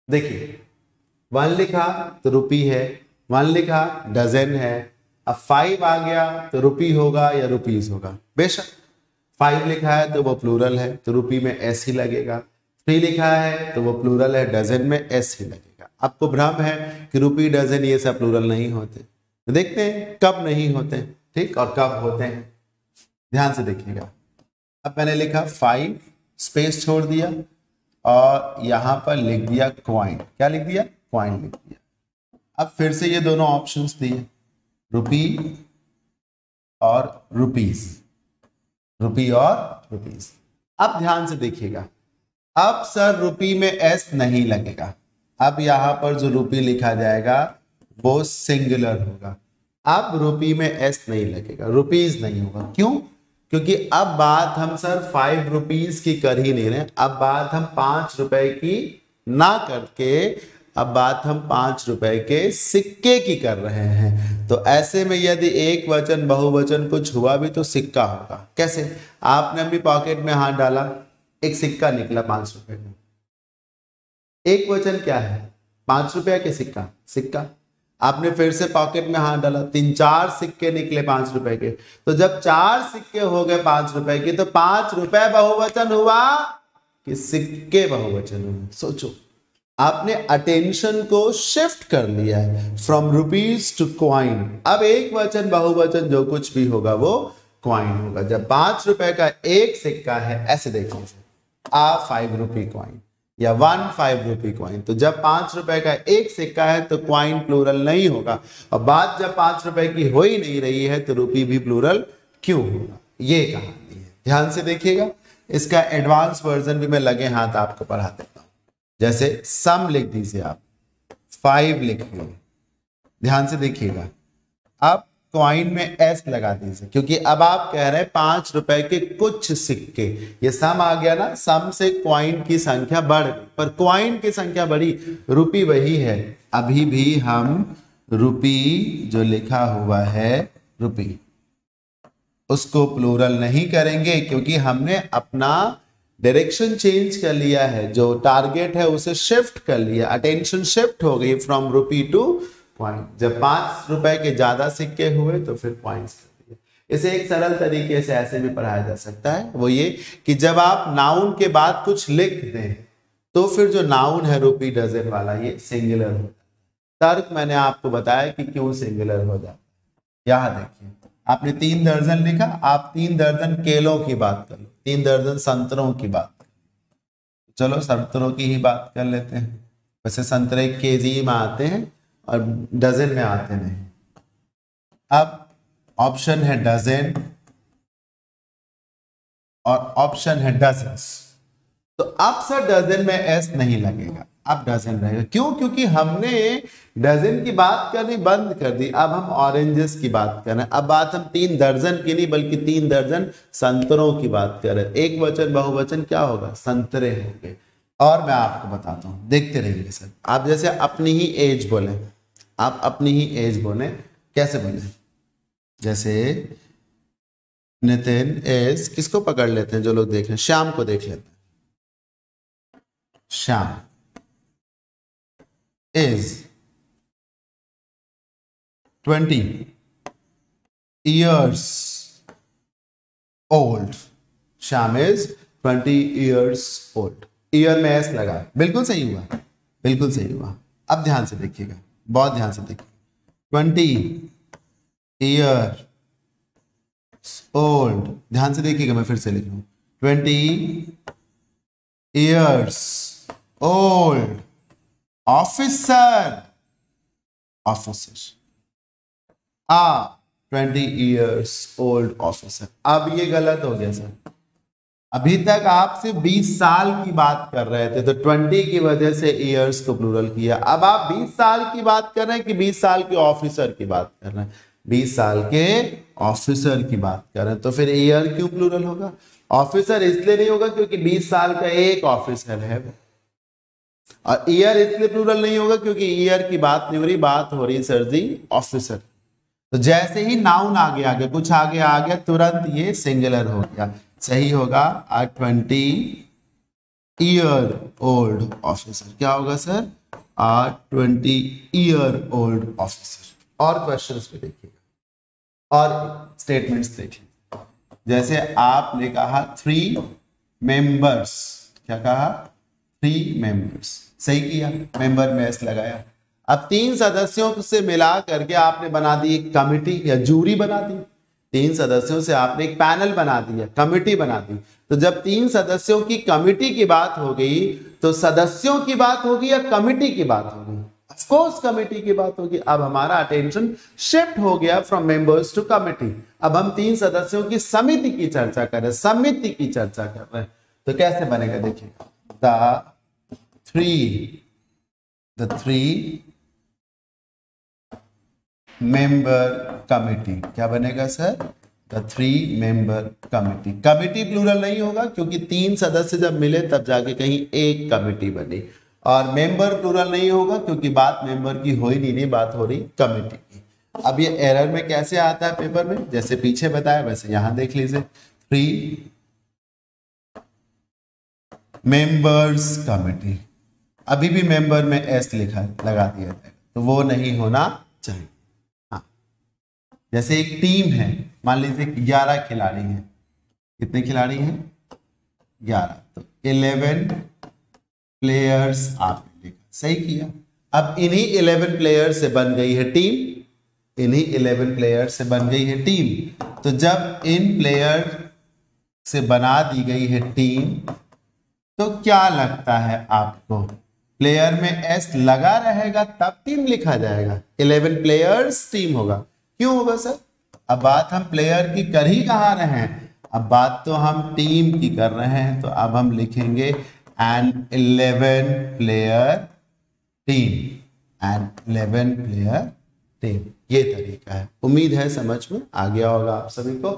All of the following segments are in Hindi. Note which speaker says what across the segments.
Speaker 1: देखिए 1 लिखा तो रुपी है, 1 लिखा डजन है। अब 5 आ गया तो रुपी होगा या रुपीज होगा, बेशक 5 लिखा है तो वो प्लूरल है तो रुपी में एस ही लगेगा, 3 लिखा है तो वो प्लूरल है, डजन में एस ही लगेगा। आपको भ्रम है कि रुपी डजन ये सब प्लूरल नहीं होते, तो देखते हैं कब नहीं होते, ठीक, और कब होते हैं, ध्यान से देखिएगा। अब मैंने लिखा 5, स्पेस छोड़ दिया और यहां पर लिख दिया क्वाइन। क्या लिख दिया? क्वाइन लिख दिया। अब फिर से ये दोनों ऑप्शंस दिए, रुपी और रुपीज, रुपी और रुपीज। अब ध्यान से देखिएगा, अब सर रुपी में एस नहीं लगेगा, अब यहां पर जो रुपी लिखा जाएगा वो सिंगुलर होगा। अब रुपी में एस नहीं लगेगा, रुपीज नहीं होगा। क्यों? क्योंकि अब बात हम सर 5 रुपीज की कर ही नहीं रहे, अब बात हम 5 रुपए की ना करके अब बात हम 5 रुपए के सिक्के की कर रहे हैं। तो ऐसे में यदि एक वचन बहुवचन कुछ हुआ भी तो सिक्का होगा। कैसे? आपने अपनी पॉकेट में हाथ डाला, एक सिक्का निकला 5 रुपए का। एक वचन क्या है? 5 रुपए के सिक्का, सिक्का। आपने फिर से पॉकेट में हाथ डाला, 3-4 सिक्के निकले 5 रुपए के। तो जब 4 सिक्के हो गए 5 रुपए के, तो 5 रुपए बहुवचन हुआ कि सिक्के बहुवचन हुए? सोचो, आपने अटेंशन को शिफ्ट कर लिया है फ्रॉम रुपीज टू क्वाइन। अब एक वचन बहुवचन जो कुछ भी होगा वो क्वाइन होगा। जब 5 रुपए का एक सिक्का है, ऐसे देखिए, आ 5 रुपी क्वाइन या 1 5 रुपी क्वाइन, तो जब 5 रुपए का एक सिक्का है तो क्वाइन प्लूरल नहीं होगा। और बात जब 5 रुपए की हो ही नहीं रही है तो रुपी भी प्लूरल क्यों होगा? ये कहानी है, ध्यान से देखिएगा। इसका एडवांस वर्जन भी मैं लगे हाथ आपको पढ़ा देता हूं। जैसे सम लिख दीजिए, आप 5 लिखिए, ध्यान से देखिएगा। अब क्वाइन में एस लगा दीजिए, क्योंकि अब आप कह रहे हैं 5 रुपए के कुछ सिक्के, ये सम आ गया ना, सम से क्वाइन की संख्या बढ़ गई, पर क्वाइन की संख्या बढ़ी, रुपी वही है। अभी भी हम रुपी जो लिखा हुआ है रुपी, उसको प्लूरल नहीं करेंगे, क्योंकि हमने अपना डायरेक्शन चेंज कर लिया है, जो टारगेट है उसे शिफ्ट कर लिया, अटेंशन शिफ्ट हो गई फ्रॉम रुपी टू क्वाइन। जब 5 रुपए के ज्यादा सिक्के हुए तो फिर क्वाइंस कर दिए। इसे एक सरल तरीके से ऐसे भी पढ़ाया जा सकता है, वो ये कि जब आप नाउन के बाद कुछ लिख दें तो फिर जो नाउन है रुपी डजन वाला, ये सिंगुलर हो जाता है। तर्क मैंने आपको बताया कि क्यों सिंगुलर हो जाता है। यहां देखिए, आपने 3 दर्जन लिखा, आप 3 दर्जन केलों की बात कर लो, 3 दर्जन संतरों की बात कर लो। चलो संतरों की ही बात कर लेते हैं। वैसे संतरे केजी में आते हैं और डजन में आते नहीं। अब ऑप्शन है डजन और ऑप्शन है डजन्स, तो अब सर डजन में एस नहीं लगेगा, अब डजन रहेगा। क्यों? क्योंकि हमने डजन की बात करनी बंद कर दी, अब हम ऑरेंजेस की बात कर रहे हैं। अब बात हम 3 दर्जन की नहीं बल्कि 3 दर्जन संतरों की बात कर रहे हैं। एक वचन बहुवचन क्या होगा? संतरे होंगे। और मैं आपको बताता हूं, देखते रहिए सर। आप जैसे अपनी ही एज बोले, आप अपनी ही एज बोले, कैसे बोले? जैसे नितिन एज, किसको पकड़ लेते हैं जो लोग देख रहे हैं? श्याम को देख लेते हैं। Shyam is 20 years old. Shyam is 20 years old. Year में एस लगा, बिल्कुल सही हुआ, बिल्कुल सही हुआ। अब ध्यान से देखिएगा, बहुत ध्यान से देखिए। 20 years old, ध्यान से देखिएगा, मैं फिर से लिख रहा हूं। 20 years old officer, officer, 20 years old officer. अब ये गलत हो गया सर, अभी तक आप सिर्फ 20 साल की बात कर रहे थे, तो 20 की वजह से ईयर्स को प्लूरल किया। अब आप 20 साल की बात कर रहे हैं कि 20 साल के ऑफिसर की बात कर रहे हैं? 20 साल के ऑफिसर की बात कर रहे हैं, तो फिर ईयर क्यों प्लूरल होगा? ऑफिसर इसलिए नहीं होगा क्योंकि 20 साल का एक ऑफिसर है, और ईयर इसलिए प्लूरल नहीं होगा क्योंकि ईयर की बात नहीं हो रही, बात हो रही सर जी ऑफिसर। तो जैसे ही नाउन आगे आ गया, कुछ आगे आ गया, तुरंत ये सिंगुलर हो गया। सही होगा 20 ईयर ओल्ड ऑफिसर। क्या होगा sir? Are 20 year old officer. और क्वेश्चंस पे देखिएगा और स्टेटमेंट्स देखिए। जैसे आपने कहा 3 मेंबर्स, क्या कहा? 3 मेंबर्स, सही किया, मेंबर में एस लगाया। अब 3 सदस्यों से मिला करके आपने बना दी एक कमिटी या जूरी बना दी। 3 सदस्यों से आपने एक पैनल बना दिया, कमिटी बना दी। तो जब 3 सदस्यों की कमिटी की बात हो गई तो सदस्यों की बात होगी या कमिटी की बात होगी? ऑफ कोर्स कमिटी की बात होगी। अब हमारा अटेंशन शिफ्ट हो गया फ्रॉम मेंबर्स टू कमिटी। अब हम 3 सदस्यों की समिति की चर्चा कर रहे हैं, समिति की चर्चा कर रहे हैं। तो कैसे बनेगा देखिएगा, द थ्री मेंबर कमिटी। क्या बनेगा sir? The 3 member committee. Committee plural नहीं होगा क्योंकि 3 सदस्य जब मिले तब जाके कहीं एक कमिटी बनी। और मेंबर प्लूरल नहीं होगा क्योंकि बात मेंबर की हो ही नहीं, बात हो रही कमिटी की। अब ये एरर में कैसे आता है पेपर में? जैसे पीछे बताया वैसे यहां देख लीजिए, 3 मेंबर्स कमिटी। अभी भी मेंबर में एस लिखा लगा दिया जाएगा, तो वो नहीं होना चाहिए। जैसे एक टीम है, मान लीजिए 11 खिलाड़ी हैं। कितने खिलाड़ी हैं? 11। तो 11 प्लेयर्स आपने लिखा, सही किया। अब इन्हीं 11 प्लेयर से बन गई है टीम, इन्हीं 11 प्लेयर से बन गई है टीम। तो जब इन प्लेयर से बना दी गई है टीम, तो क्या लगता है आपको? प्लेयर में एस लगा रहेगा तब टीम लिखा जाएगा, 11 प्लेयर्स टीम होगा। क्यों होगा सर? अब बात हम प्लेयर की कर ही कहा रहे हैं, अब बात तो हम टीम की कर रहे हैं। तो अब हम लिखेंगे an 11 player team, an 11 player team. ये तरीका है। उम्मीद है समझ में आ गया होगा आप सभी को।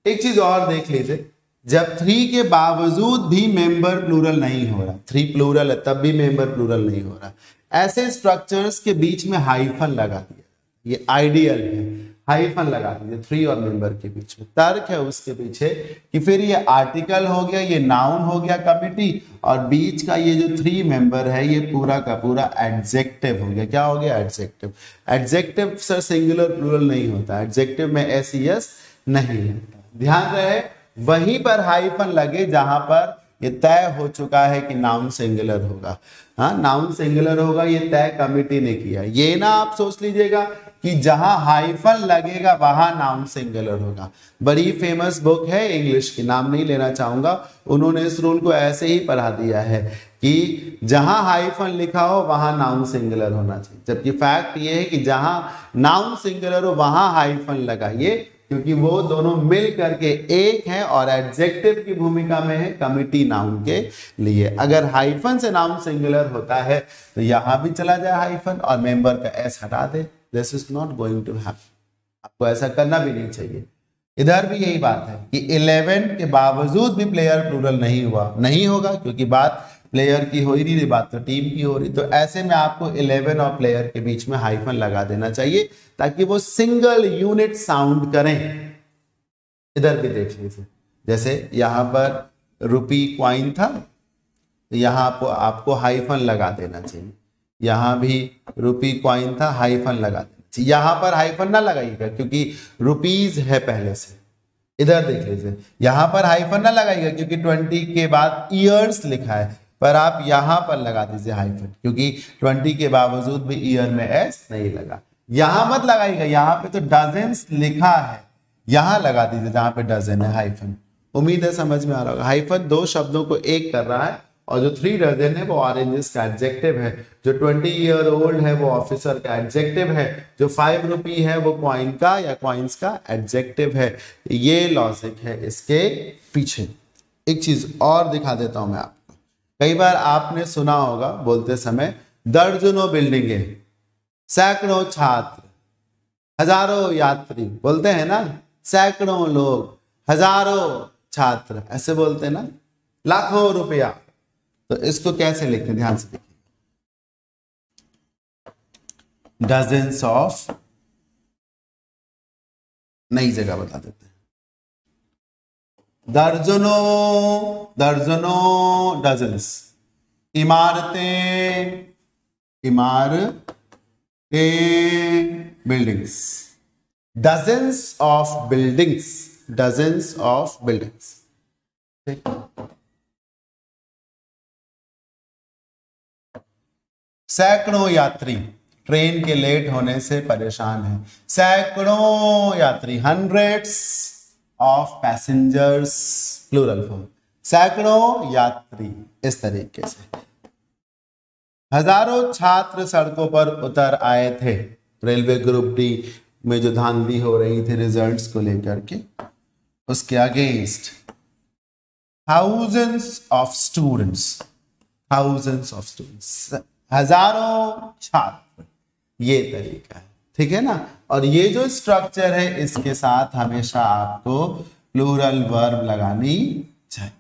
Speaker 1: एक चीज और देख लीजिए, जब 3 के बावजूद भी मेंबर प्लूरल नहीं हो रहा, 3 प्लूरल है तब भी मेंबर प्लूरल नहीं हो रहा, ऐसे स्ट्रक्चर्स के बीच में हाइफन लगा दिया, ये आइडियल है। हाइफन लगा दीजिए 3 और मेंबर के बीच में। तर्क है उसके पीछे कि फिर ये आर्टिकल हो गया, ये नाउन हो गया कमिटी, और बीच का ये जो 3 मेंबर है ये पूरा का पूरा एडजेक्टिव हो गया। क्या हो गया? Adjective. Adjective sir singular plural नहीं होता, एडजेक्टिव में एस यस नहीं होता। ध्यान रहे, वहीं पर हाइफन लगे जहां पर ये तय हो चुका है कि नाउन सिंगुलर होगा। हाँ, नाउन सिंगुलर होगा, ये तय कमिटी ने किया। ये ना आप सोच लीजिएगा कि जहां हाइफन लगेगा वहां नाउन सिंगुलर होगा। बड़ी फेमस बुक है इंग्लिश की, नाम नहीं लेना चाहूंगा, उन्होंने इस रूल को ऐसे ही पढ़ा दिया है कि जहां हाइफन लिखा हो वहां नाउन सिंगुलर होना चाहिए। जबकि फैक्ट ये है कि जहां नाउन सिंगुलर हो वहां हाइफन लगाइए, क्योंकि वो दोनों मिल करके एक है और एडजेक्टिव की भूमिका में है कमिटी नाउन के लिए। अगर हाइफन से नाउन सिंगुलर होता है तो यहां भी चला जाए हाइफन और मेंबर का एस हटा दे। This is not going to happen, आपको ऐसा करना भी नहीं चाहिए। इधर भी यही बात है कि 11 के बावजूद भी प्लेयर प्लूरल नहीं हुआ, नहीं होगा क्योंकि बात प्लेयर की हो ही नहीं रही, बात तो टीम की हो रही। तो ऐसे में आपको 11 और प्लेयर के बीच में हाइफन लगा देना चाहिए ताकि वो सिंगल यूनिट साउंड करें। इधर भी देख लीजिए, जैसे यहां पर रुपी क्वाइन था, यहां आपको हाइफन लगा देना चाहिए। यहां भी रुपी क्वाइन था, हाइफन लगा देना चाहिए। यहां पर हाइफन ना लगाइएगा क्योंकि रुपीज है पहले से। इधर देख लीजिए, यहां पर हाइफन ना लगाइएगा क्योंकि 20 के बाद ईयर्स लिखा है, पर आप यहां पर लगा दीजिए हाइफन क्योंकि 20 के बावजूद भी ईयर में एस नहीं लगा। यहां मत लगाइएगा, यहां पे तो डजन्स लिखा है, यहां लगा दीजिए जहां पे डजन है हाइफन। उम्मीद है समझ में आ रहा होगा। हाइफन 2 शब्दों को एक कर रहा है और जो 3 डजन है वो ऑरेंजेस का एडजेक्टिव है, जो 20 ईयर ओल्ड है वो ऑफिसर का एडजेक्टिव है, जो 5 रुपी है वो क्वाइन का या क्वाइंस का एडजेक्टिव है। ये लॉजिक है इसके पीछे। एक चीज और दिखा देता हूं मैं आपको। कई बार आपने सुना होगा बोलते समय दर्जनों बिल्डिंगें, सैकड़ों छात्र, हजारों यात्री, बोलते हैं ना, सैकड़ों लोग, हजारों छात्र, ऐसे बोलते हैं ना, लाखों रुपया। तो इसको कैसे लिखते हैं, ध्यान से देखिए। डजन्स ऑफ, नई जगह बता देते हैं, दर्जनों दर्जनों डजन्स, इमारतें इमारतें buildings, dozens of buildings, dozens of buildings. सैकड़ों यात्री ट्रेन के लेट होने से परेशान हैं। सैकड़ों यात्री, hundreds of passengers, plural form, सैकड़ों यात्री। इस तरीके से हजारों छात्र सड़कों पर उतर आए थे रेलवे ग्रुप डी में जो धांधली हो रही थी रिजल्ट्स को लेकर के, उसके against. Thousands of students, thousands of students, हजारों छात्र, ये तरीका है, ठीक है ना। और ये जो स्ट्रक्चर है इसके साथ हमेशा आपको प्लूरल वर्ब लगानी चाहिए।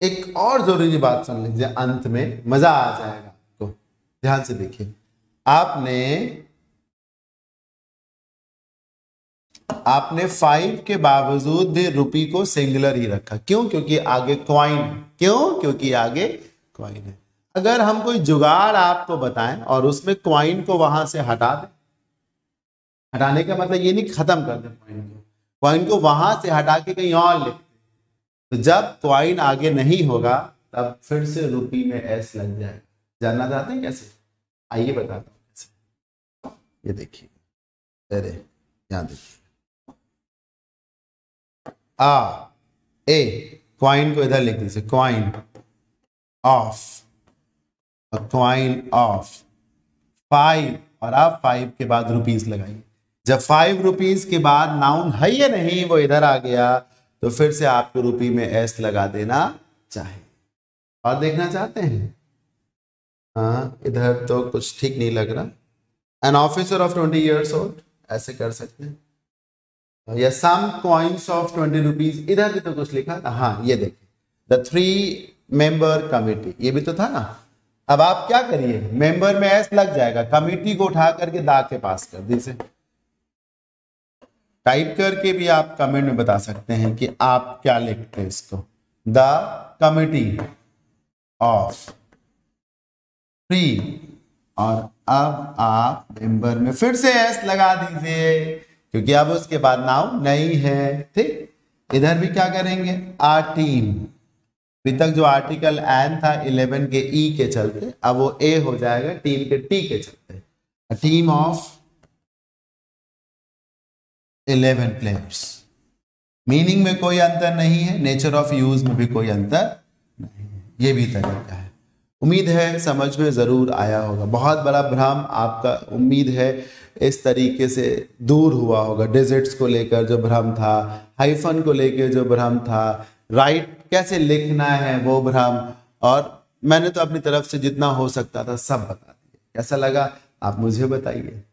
Speaker 1: एक और जरूरी बात सुन लीजिए, अंत में मजा आ जाएगा आपको, ध्यान से देखिए। आपने 5 के बावजूद भी रुपी को सिंगुलर ही रखा। क्यों? क्योंकि आगे क्वाइन। क्यों? क्योंकि आगे क्वाइन है। अगर हम कोई जुगाड़ आपको बताएं और उसमें क्वाइन को वहां से हटा दें, हटाने का मतलब ये नहीं खत्म कर दें क्वाइन को वहां से हटा के कहीं और लिख, तो जब क्वाइन आगे नहीं होगा तब फिर से रुपी में एस लग जाएगा। जानना चाहते हैं कैसे? आइए बताता हूं कैसे। ये देखिए, अरे यहां देखिए, क्वाइन को इधर लिख दीजिए, क्वाइन ऑफ, क्वाइन ऑफ 5, और आप 5 के बाद रुपीस लगाइए। जब 5 रुपीस के बाद नाउन है या नहीं वो इधर आ गया तो फिर से आपको रुपी में एस लगा देना चाहिए। और देखना चाहते हैं? हाँ, इधर तो कुछ ठीक नहीं लग रहा। An officer of 20 years old, ऐसे कर सकते हैं। या सम कॉइन्स ऑफ 20 रुपीज, इधर भी तो कुछ लिखा था। हाँ, ये देखिए, द 3 member कमिटी, ये भी तो था ना। अब आप क्या करिए, मेंबर में एस लग जाएगा, कमिटी को उठा करके दा के पास कर दीजिए। टाइप करके भी आप कमेंट में बता सकते हैं कि आप क्या लिखते हैं इसको। द कमिटी ऑफ 3, और अब आप मेंबर में फिर से एस लगा दीजिए क्योंकि अब उसके बाद नाउन नहीं है। ठीक, इधर भी क्या करेंगे, आ टीम। अभी तक जो आर्टिकल एन था 11 के ई के चलते, अब वो ए हो जाएगा टीम के टी के चलते। A team of 11 players. Meaning में कोई अंतर नहीं है, नेचर ऑफ यूज में भी कोई अंतर नहीं है। ये भी तरीका है। उम्मीद है समझ में जरूर आया होगा। बहुत बड़ा भ्रम आपका उम्मीद है इस तरीके से दूर हुआ होगा। डिजिट्स को लेकर जो भ्रम था, हाइफन को लेकर जो भ्रम था, राइट कैसे लिखना है वो भ्रम, और मैंने तो अपनी तरफ से जितना हो सकता था सब बता दिया। कैसा लगा आप मुझे बताइए।